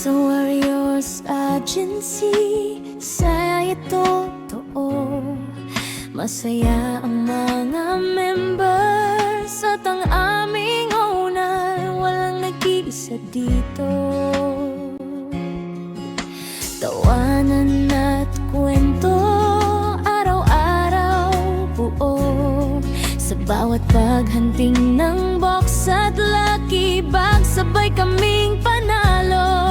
Sa Warriors Agency, saya totoo. Masaya ang mga members at ang aming owner, walang nag-iisa dito. Tawanan at kwento, araw-araw buo. Sa bawat paghunting ng box at lucky bag, sabay kaming panalo.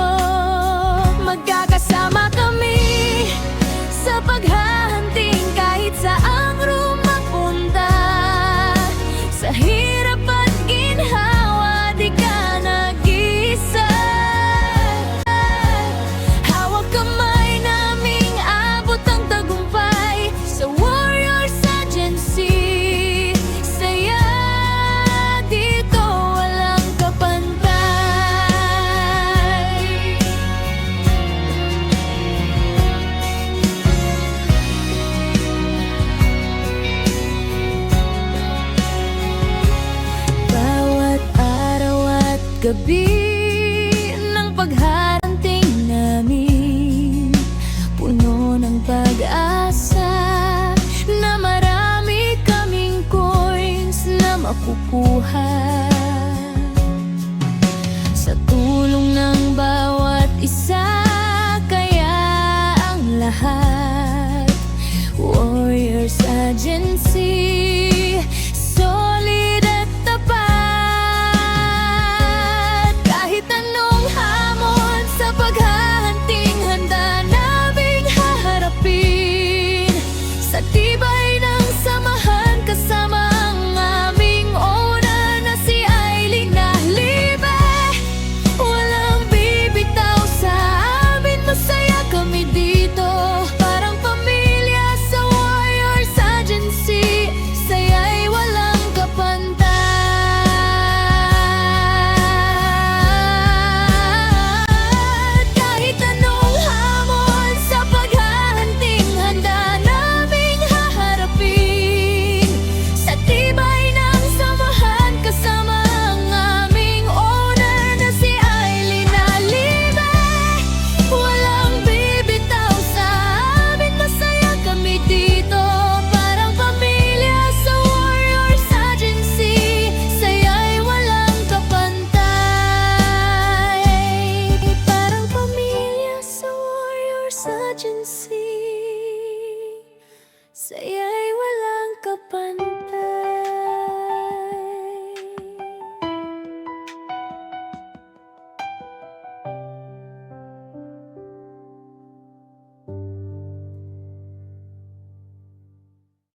Magkakasama kami sa paghahunting kahit saang room mapunta. Sa hirap at ginhawa, di ka nag-isa. Hawak kamay naming abot ang tagumpay. Sa Warriors Agency, saya dito, walang kapantay. Bawat araw at gabi ng pagharanting namin, puno ng pag-asa na marami kaming coins na makukuha. Sa tulong ng bawat isa, kaya ang lahat Warriors Agency, solid at tapat. Kahit anong hamon sa paghahunting, handa naming haharapin. Sa tibay ng samahan, kasama ang aming owner na si Aileen Nahlibe. Walang bibitaw sa amin, masaya kami dito. Parang pamilya sa Warriors Agency, saya'y walang kapantay. Kahit anong hamon sa paghahunting, handa naming haharapin. Sa tibay ng samahan, kasama ang aming owner na si Aileen Nahlibe. Walang bibitaw sa amin, masaya kami dito. Parang pamilya sa Warriors Agency, saya'y walang kapantay. Parang pamilya sa Warriors Agency, saya